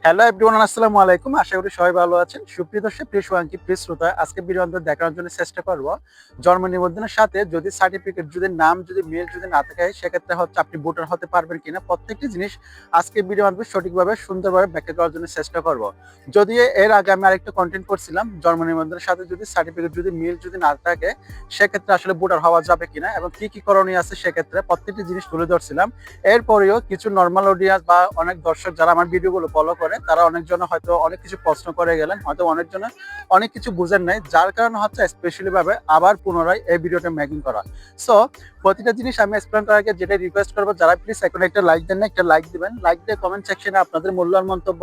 Hello everyone, আসসালামু আলাইকুম। আশা করি সবাই ভালো আছেন। সুপ্রিয় দর্শক, প্রিয় শুভাকাঙ্ক্ষী, প্রিয় শ্রোতা, আজকে ভিডিও দেখানোর জন্য চেষ্টা করব জন্ম নিবন্ধনের সাথে যদি সার্টিফিকেট যদি নাম যদি মিল যদি না থাকে সেক্ষেত্রে হচ্ছে আপনি ভোটার হতে পারবেন কিনা, প্রত্যেকটি জিনিস আজকে ভিডিও সঠিকভাবে সুন্দরভাবে ব্যাখ্যা করার জন্য চেষ্টা করব। যদিও এর আগে আমি আরেকটা কন্টেন্ট করছিলাম জন্ম নিবন্ধনের সাথে যদি সার্টিফিকেট যদি মিল যদি না থাকে সেক্ষেত্রে আসলে ভোটার হওয়া যাবে কিনা এবং কি কি করণীয় আছে সেক্ষেত্রে প্রত্যেকটি জিনিস তুলে ধরছিলাম। এরপরেও কিছু নর্মাল অডিয়েন্স বা অনেক দর্শক যারা আমার ভিডিওগুলো ফলো করে তারা অনেকজন হয়তো অনেক কিছু প্রশ্ন করে গেলেন, হয়তো অনেকজন অনেক কিছু বুঝেন নাই, যার কারণে হচ্ছে স্পেশালি ভাবে আবার পুনরায় এই ভিডিওটা মেকিং করা। সো প্রতিটা জিনিস আমি এক্সপ্লেন করার আগে যেটা রিকোয়েস্ট করবো, যারা প্লিজ এখন একটা লাইক দেন না, একটা লাইক দিবেন। লাইক দিয়ে কমেন্ট সেকশনে আপনাদের মূল্যবান মন্তব্য,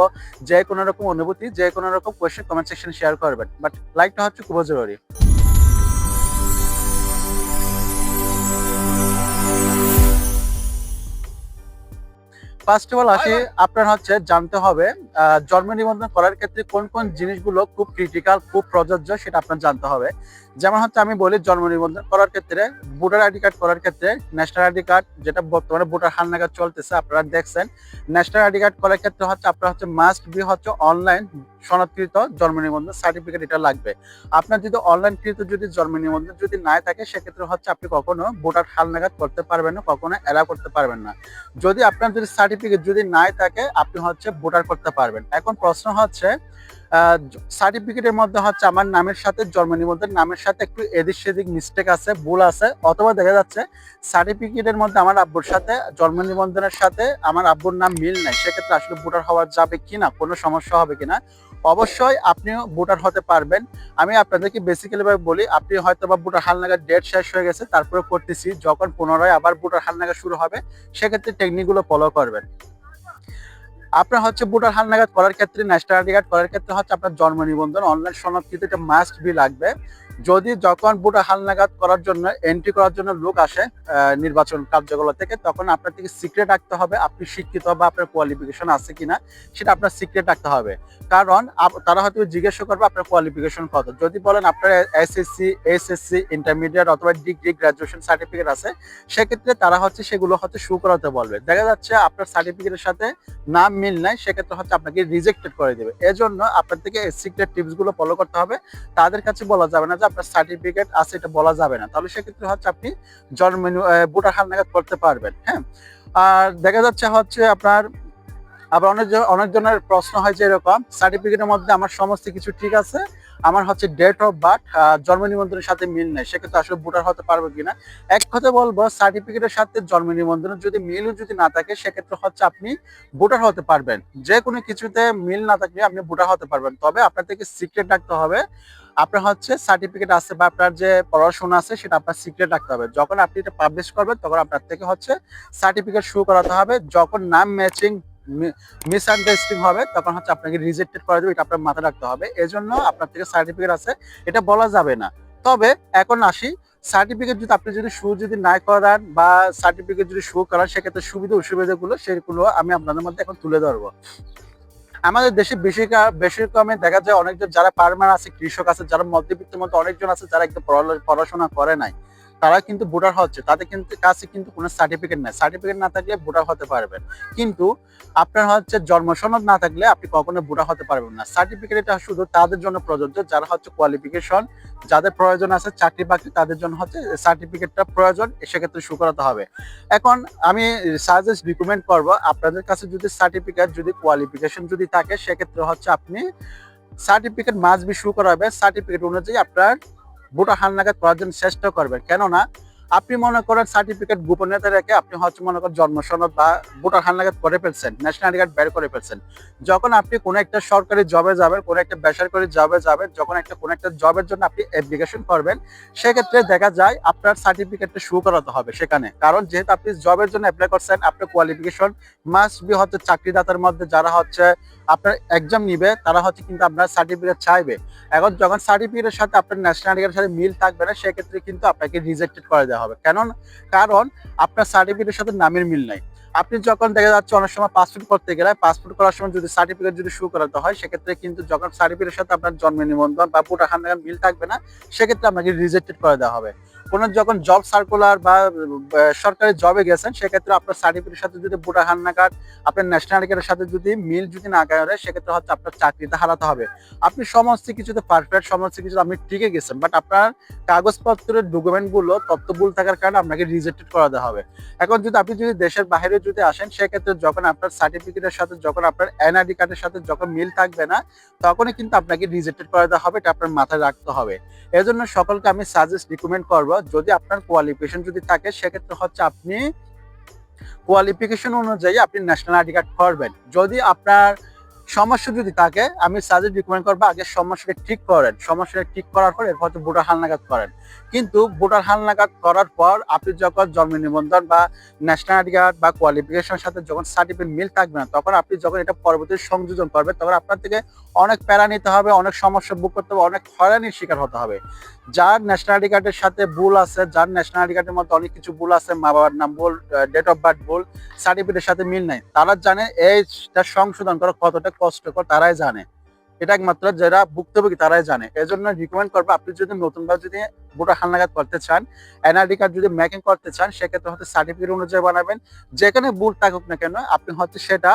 যে কোনো রকম অনুভূতি, যে কোনো রকম কোয়েশ্চেন কমেন্ট সেকশনে শেয়ার করবেন, বাট লাইকটা হচ্ছে খুব জরুরি। ফার্স্ট অফ অল আসি, আপনার হচ্ছে জানতে হবে জন্ম নিবন্ধন করার ক্ষেত্রে কোন কোন জিনিসগুলো খুব ক্রিটিক্যাল, খুব প্রযোজ্য সেটা আপনার জানতে হবে। যেমন হচ্ছে আমি বলি, জন্ম নিবন্ধন করার ক্ষেত্রে ভোটার আইডি কার্ড করার ক্ষেত্রে ন্যাশনাল আইডি কার্ড, যেটা বর্তমানে ভোটার হালনাগাদ চলতেছে আপনারা দেখছেন, ন্যাশনাল আইডি কার্ড করার ক্ষেত্রে হচ্ছে আপনার হচ্ছে মাস্ট বি হচ্ছে অনলাইন সনদকৃত জন্ম নিবন্ধন সার্টিফিকেট, এটা লাগবে। আপনার যদি অনলাইন কৃত যদি জন্ম নিবন্ধন যদি না থাকে সেক্ষেত্রে হচ্ছে আপনি কখনো ভোটার হালনাগাদ করতে পারবেন না, কখনো এলাও করতে পারবেন না। যদি আপনার যদি সার্টিফিকেট যদি নাই থাকে আপনি হচ্ছে ভোটার করতে পারবেন। এখন প্রশ্ন হচ্ছে সার্টিফিকেটের মধ্যে হচ্ছে আমার নামের সাথে জন্ম নিবন্ধন নামের সাথে একটু এদিক সেদিক মিস্টেক আছে, ভুল আছে, অথবা দেখা যাচ্ছে সার্টিফিকেটের মধ্যে আমার আব্বুর সাথে জন্ম নিবন্ধনের সাথে আমার আব্বুর নাম মিল নাই, সেক্ষেত্রে আসলে ভোটার হওয়া যাবে কিনা, কোনো সমস্যা হবে কিনা। অবশ্যই আপনিও ভোটার হতে পারবেন। আমি আপনাদেরকে বেসিক্যালি ভাবে বলি, আপনি হয়তো বা ভোটার হালনাগাদ ডেট শেষ হয়ে গেছে তারপরে করতেছি, যখন পুনরায় আবার ভোটার হালনাগাদ শুরু হবে সেক্ষেত্রে টেকনিকগুলো ফলো করবেন। আপনার হচ্ছে ভোটার হালনাগাদ করার ক্ষেত্রে ন্যাশনাল আইডি কার্ড করার ক্ষেত্রে হচ্ছে আপনার জন্ম নিবন্ধন অনলাইন সনদকৃত, এটা মাস্ট বি লাগবে। যদি যখন ভোটার হালনাগাদ করার জন্য এন্ট্রি করার জন্য লোক আসে নির্বাচন কার্যকলাপ থেকে, তখন আপনার থেকে সিক্রেট রাখতে হবে আপনি শিক্ষিত বা আপনার কোয়ালিফিকেশন আছে কিনা, সেটা আপনার সিক্রেট রাখতে হবে। কারণ তারা হয়তো জিজ্ঞাসা করবে আপনার কোয়ালিফিকেশন কত। যদি বলেন আপনার এসএসসি ইন্টারমিডিয়েট অথবা ডিগ্রি গ্রাজুয়েশন সার্টিফিকেট আছে, সেক্ষেত্রে তারা হচ্ছে সেগুলো হচ্ছে শো করাতে বলবে। দেখা যাচ্ছে আপনার সার্টিফিকেটের সাথে নাম মিল নাই, সেক্ষেত্রে হচ্ছে আপনাকে রিজেক্টেড করে দেবে। এজন্য আপনার থেকে সিক্রেট টিপস গুলো ফলো করতে হবে। তাদের কাছে বলা যাবে না যে আপনার সার্টিফিকেট আছে, এটা বলা যাবে না, তাহলে সেক্ষেত্রে হচ্ছে আপনি জন্ম ভোটার হালনাগাদ করতে পারবেন। হ্যাঁ, আর দেখা যাচ্ছে হচ্ছে আপনার আবার অনেকজনের প্রশ্ন হয় যে এরকম, সার্টিফিকেটের মধ্যে আমার সমস্ত কিছু ঠিক আছে, আমার হচ্ছে ডেট অফ বার্থ জন্ম নিবন্ধনের সাথে মিল নেই, সেক্ষেত্রে আসলে ভোটার হতে পারবো কিনা। এক কথা বলবো, সার্টিফিকেটের সাথে জন্ম নিবন্ধনের যদি মিলও যদি না থাকে সেক্ষেত্রে হচ্ছে আপনি ভোটার হতে পারবেন। যে কোনো কিছুতে মিল না থাকলে আপনি ভোটার হতে পারবেন, তবে আপনার থেকে সিক্রেট রাখতে হবে আপনার হচ্ছে সার্টিফিকেট আছে বা আপনার যে পড়াশোনা আছে সেটা আপনার সিক্রেট রাখতে হবে। যখন আপনি এটা পাবলিশ করবেন তখন আপনার থেকে হচ্ছে সার্টিফিকেট শো করাতে হবে। যখন নাম ম্যাচিং মিসআন্ডারস্ট্যান্ডিং হবে তখন হচ্ছে আপনাকে রিজেক্টেড করে দেবে, এটা আপনার মাথায় রাখতে হবে। এজন্য আপনার থেকে সার্টিফিকেট আছে এটা বলা যাবে না। তবে এখন আসি, সার্টিফিকেট যদি আপনি যদি শো যদি না করান বা সার্টিফিকেট যদি শো করান সেক্ষেত্রে সুবিধা অসুবিধাগুলো সেগুলো আমি আপনাদের মধ্যে এখন তুলে ধরবো। আমাদের দেশে বেশি কমে দেখা যায় অনেকজন যারা ফার্মার আছে, কৃষক আছে, যারা মধ্যবিত্তের মধ্যে অনেকজন আছে যারা একদম পড়াশোনা করে নাই, তারা কিন্তু ভোটার হচ্ছে, তাদের কিন্তু কাছে কিন্তু কোনো সার্টিফিকেট নাই। সার্টিফিকেট না থাকলে ভোটার হতে পারবেন, কিন্তু আপনার হচ্ছে জন্ম সনদ না থাকলে আপনি কখনো ভোটার হতে পারবেন না। সার্টিফিকেট এটা শুধু তাদের জন্য প্রযোজ্য যারা হচ্ছে কোয়ালিফিকেশন, যাদের প্রয়োজন আছে চাকরি বাকরি, তাদের জন্য হচ্ছে সার্টিফিকেটটা প্রয়োজন, সেক্ষেত্রে শো করাতে হবে। এখন আমি সাজেস্ট রিকমেন্ড করব, আপনাদের কাছে যদি সার্টিফিকেট যদি কোয়ালিফিকেশন যদি থাকে সেক্ষেত্রে হচ্ছে আপনি সার্টিফিকেট মাস্ট বি শো করাবে। সার্টিফিকেট অনুযায়ী আপনার ভোটার হালনাগাদ করার জন্য চেষ্টা করবেন। কেননা আপনি মনে করেন সার্টিফিকেট গোপনীয়তা রেখে আপনি হচ্ছে মনে করেন জন্ম সনদ বা ভোটার হালনাগাদ করে ফেলছেন, ন্যাশনাল আইডি কার্ড বের করে ফেলছেন। যখন আপনি কোনো একটা সরকারি জবে যাবেন, কোনো একটা বেসরকারি জবে যাবেন, যখন কোনো একটা জবের জন্য আপনি অ্যাপ্লিকেশন করবেন, সেক্ষেত্রে দেখা যায় আপনার সার্টিফিকেটটা শো করাতে হবে সেখানে। কারণ যেহেতু আপনি জবের জন্য অ্যাপ্লাই করছেন, আপনার কোয়ালিফিকেশন মাস্ট বি হচ্ছে চাকরিদাতার মধ্যে যারা হচ্ছে আপনার এক্সাম নিবে তারা হচ্ছে কিন্তু আপনার সার্টিফিকেট চাইবে। এখন যখন সার্টিফিকেটের সাথে আপনার ন্যাশনাল আইডি কার্ডের সাথে মিল থাকবে না সেক্ষেত্রে কিন্তু আপনাকে রিজেক্টেড করে দেওয়া হবে। কারণ আপনার সার্টিফিকেটের সাথে নামের মিল নাই। আপনি যখন দেখা যাচ্ছে অনেক সময় পাসপোর্ট করতে গেলে পাসপোর্ট করার সময় যদি সার্টিফিকেট যদি শো করাতে হয় সেক্ষেত্রে কিন্তু যখন সার্টিফিকেটের সাথে আপনার জন্ম নিবন্ধন বা ভোটার কার্ড মিল থাকবে না, সেক্ষেত্রে আপনাকে রিজেক্টেড করে দেওয়া হবে। কোনো যখন জব সার্কুলার বা সরকারি জবে গেছেন সেক্ষেত্রে আপনার সার্টিফিকেটের সাথে যদি ভোটার কার্ড আপনার ন্যাশনাল কার্ডের সাথে যদি মিল যদি না করে সেক্ষেত্রে হচ্ছে আপনার চাকরিটা হারাতে হবে। আপনি সমস্ত কিছুতে পারফেক্ট, সমস্ত কিছু আপনি টিকে গেছেন, বাট আপনার কাগজপত্রের ডকুমেন্টগুলো তথ্য ভুল থাকার কারণে আপনাকে রিজেক্টেড করে দেওয়া হবে। এখন যদি আপনি যদি দেশের বাইরে যদি আসেন সেক্ষেত্রে যখন আপনার সার্টিফিকেটের সাথে যখন আপনার এনআইডি কার্ডের সাথে যখন মিল থাকবে না তখনই কিন্তু আপনাকে রিজেক্টেড করে দেওয়া হবে, এটা আপনার মাথায় রাখতে হবে। এই জন্য সকলকে আমি সাজেস্ট রিকমেন্ড করবো, যদি আপনার কোয়ালিফিকেশন যদি থাকে সেক্ষেত্রে হচ্ছে আপনি কোয়ালিফিকেশন অনুযায়ী আপনি ন্যাশনাল আইডি কার্ড করবেন। যদি আপনার সমস্যা যদি থাকে আমি সাজেস্ট রিকমেন্ড করবো আগে সমস্যাটা ঠিক করেন, সমস্যাটা ঠিক করার পর এরপর ভোটার হালনাগাদ করেন। কিন্তু ভোটার হালনাগাদ করার পর আপনি যখন জন্ম নিবন্ধন বা ন্যাশনাল আইডি কার্ড বা কোয়ালিফিকেশনের সাথে যখন সার্টিফিকেট মিল থাকবে না তখন আপনি যখন এটা পরবর্তী সংযোজন করবেন তখন আপনার থেকে অনেক প্যারা নিতে হবে, অনেক সমস্যা ভোগ করতে হবে, অনেক হয়রানির শিকার হতে হবে। যার ন্যাশনাল আইডি কার্ডের সাথে ভুল আছে, যার ন্যাশনাল আইডি কার্ডের মধ্যে অনেক কিছু ভুল আছে, মা বাবার নাম ভুল, ডেট অফ বার্থ ভুল, সার্টিফিকেটের সাথে মিল নাই, তারা জানে এইটা সংশোধন করা কতটা কষ্টকর, তারাই জানে। এটা একমাত্র যারা ভুক্তভোগী তারাই জানে। এই জন্য রিকমেন্ড করবো আপনি যদি নতুনভাবে যদি ভোটার হালনাগাদ করতে চান, এনআইডি কার্ড যদি মেকিং করতে চান সেক্ষেত্রে হচ্ছে সার্টিফিকেট অনুযায়ী বানাবেন। যেখানে ভুল থাকুক না কেন আপনি হচ্ছে সেটা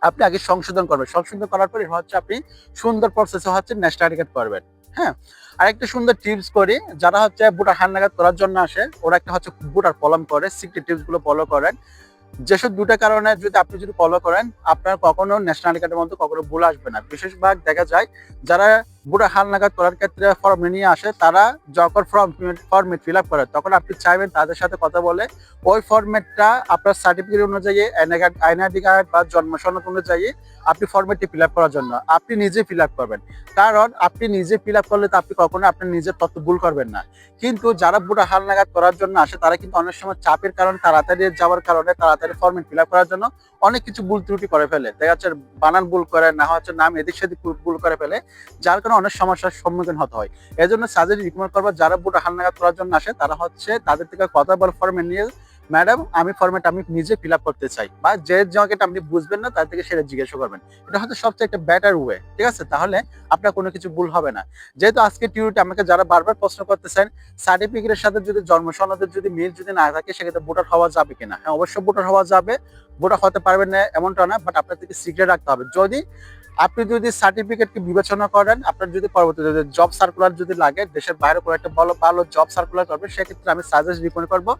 আপনি আগে সংশোধন করবেন, সংশোধন করার পরে হচ্ছে আপনি সুন্দর প্রসেসে হচ্ছে ন্যাশনাল আইডি কার্ড করবেন। হ্যাঁ, আরেকটা সুন্দর টিপস করি, যারা হচ্ছে ভোটার হালনাগাদ করার জন্য আসে ওরা একটা হচ্ছে ভোটার কলম করে, সিক্রেট টিপস গুলো ফলো করেন। যেসব দুটা কারণে যদি আপনি যদি ফলো করেন আপনার কখনো ন্যাশনাল আইডি কার্ডের মধ্যে কখনো ভুল আসবে না। বিশেষভাগ দেখা যায় যারা ভোটার হালনাগাদ করার ক্ষেত্রে ফর্ম নিয়ে আসে তারা যখন ফর্মেট ফিল আপ করে তখন আপনি চাইবেন তাদের সাথে কথা বলে ওই ফর্মেটটা আপনার সার্টিফিকেট অনুযায়ী এনআইডি কার্ড বা জন্ম সনদ অনুযায়ী আপনি ফর্মেটটি ফিল আপ করার জন্য আপনি নিজে ফিল আপ করবেন। কারণ আপনি নিজে ফিল আপ করলে তো আপনি কখনো আপনার নিজের তথ্য ভুল করবেন না। কিন্তু যারা ভোটার হালনাগাদ করার জন্য আসে তারা কিন্তু অনেক সময় চাপের কারণে তাড়াতাড়ি যাওয়ার কারণে তাড়াতাড়ি ফর্মেট ফিল আপ করার জন্য অনেক কিছু ভুল ত্রুটি করে ফেলে, দেখা যাচ্ছে বানান ভুল করে, না হচ্ছে নাম এদিক সেদিক ভুল করে ফেলে, যার কারণে অনেক সমস্যার সম্মুখীন হতে হয়। এই জন্য সাজেস্ট রিকমেন্ড করবো যারা ভোটার হালনাগাদ করার জন্য আসে তারা হচ্ছে তাদের থেকে কথা বলে ফর্মেট নিয়ে ম্যাডাম আমি ফর্মেট আমি নিজে ফিল আপ করতে চাই, বা যে জায়গাটা আপনি বুঝবেন না তার থেকে সেটা জিজ্ঞাসা করবেন। এটা হচ্ছে সবচেয়ে একটা বেটার ওয়ে, ঠিক আছে? তাহলে আপনার কোনো কিছু ভুল হবে না। যেহেতু আজকে টিউটোরিয়ালটা আমাকে যারা বারবার প্রশ্ন করতেছেন সার্টিফিকেটের সাথে যদি জন্ম সনদের যদি মিল যদি না থাকে সেক্ষেত্রে ভোটার হওয়া যাবে কিনা, হ্যাঁ অবশ্যই ভোটার হওয়া যাবে, ভোটার হতে পারবেন না এমনটা না, বাট আপনার থেকে সিক্রেট রাখতে হবে। যদি আপনি যদি সার্টিফিকেটকে বিবেচনা করেন আপনার যদি পরবর্তীতে জব সার্কুলার যদি লাগে দেশের বাইরে কোনো একটা ভালো ভালো জব সার্কুলার করবে সেক্ষেত্রে আমি সাজেস্ট রিকমেন্ড করবো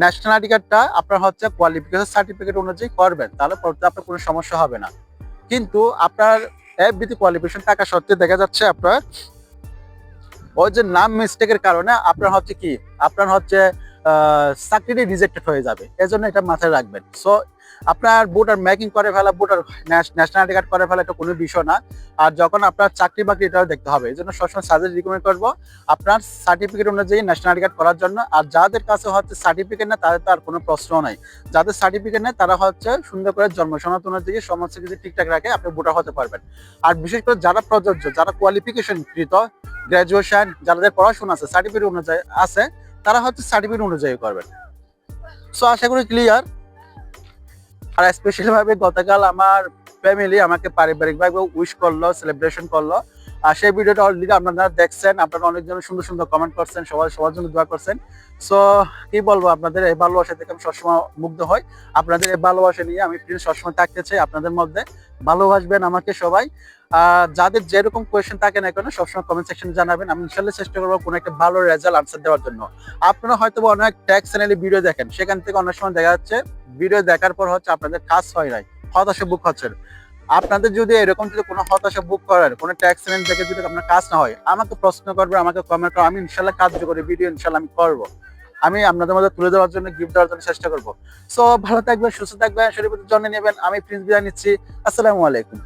ন্যাশনাল আইডি কার্ডটা আপনার হচ্ছে কোয়ালিফিকেশন সার্টিফিকেট অনুযায়ী করবেন, তাহলে পরবর্তীতে আপনার কোনো সমস্যা হবে না। কিন্তু আপনার এফবিতে কোয়ালিফিকেশন থাকা সত্ত্বেও দেখা যাচ্ছে আপনার ওই যে নাম মিস্টেকের কারণে আপনার হচ্ছে কি আপনার হচ্ছে চাকরিটি রিজেক্টেড হয়ে যাবে। এজন্য এটা মাথায় রাখবেন। সো আপনার ভোটার মেকিং করে ফেলা, ভোটার ন্যাশনাল আইডি কার্ড করে ফেলা এটা কোনো বিষয় না। আর যখন আপনার চাকরি বাকরি এটাও দেখতে হবে। এই জন্য সবসময় সাজেস্ট রিকমেন্ড করবো আপনার সার্টিফিকেট অনুযায়ী ন্যাশনাল আইডি কার্ড করার জন্য। আর যাদের কাছে হচ্ছে সার্টিফিকেট না তাদের তো আর কোনো প্রশ্ন নাই। যাদের সার্টিফিকেট নেই তারা হচ্ছে সুন্দর করে জন্ম সনদ অনুযায়ী সমস্ত কিছু ঠিকঠাক রাখে আপনি ভোটার হতে পারবেন। আর বিশেষ করে যারা প্রযোজ্য, যারা কোয়ালিফিকেশন কৃত, গ্রাজুয়েশন যাদের পড়াশোনা আছে সার্টিফিকেট অনুযায়ী আছে তারা হচ্ছে সার্টিফিকেট অনুযায়ী করবেন। সো আশা করি ক্লিয়ার। আর স্পেশালি ভাবে গতকাল আমার ফ্যামিলি আমাকে পারিবারিকভাবে উইশ করলো, সেলিব্রেশন করলো। আর সেই ভিডিওটা অলরেডি আপনারা দেখছেন, আপনারা অনেকজন সুন্দর সুন্দর কমেন্ট করছেন, সবার জন্য দোয়া করছেন। সো কি বলবো, আপনাদের এই ভালোবাসা থেকে আমি সবসময় মুগ্ধ হই। আপনাদের এই ভালোবাসা নিয়ে আমি প্লিজ সবসময় থাকতে চাই আপনাদের মধ্যে। ভালোবাসবেন আমাকে সবাই। যাদের যেরকম কোয়েশ্চেন থাকে না কেন সবসময় কমেন্ট সেকশনে জানাবেন, আমি ইনশাল্লাহ চেষ্টা করবো কোনো একটা ভালো রেজাল্ট আনসার দেওয়ার জন্য। আপনারা হয়তো অনেক ট্যাগ চ্যানেলে ভিডিও দেখেন, সেখান থেকে অনেক সময় দেখা যাচ্ছে ভিডিও দেখার পর হচ্ছে আপনাদের কাজ হয় নাই, হতাশা বুক হচ্ছেন। আপনাদের যদি এরকম যদি কোনো হতাশা বুক করেন, কোনো ট্যাক্স চ্যানেল থেকে যদি আপনার কাজ না হয় আমাকে প্রশ্ন করবে, আমাকে কমেন্ট করবে, আমি ইনশাল্লাহ কার্যকরী ভিডিও ইনশাল্লাহ আমি করবো। আমি আপনাদের মধ্যে তুলে দেওয়ার জন্য, গিফট দেওয়ার জন্য চেষ্টা করবো। সো ভালো থাকবেন, সুস্থ থাকবেন, শরীরের প্রতি যত্ন নেবেন। আমি প্রিন্স বিদায় নিচ্ছি। আসসালামু আলাইকুম।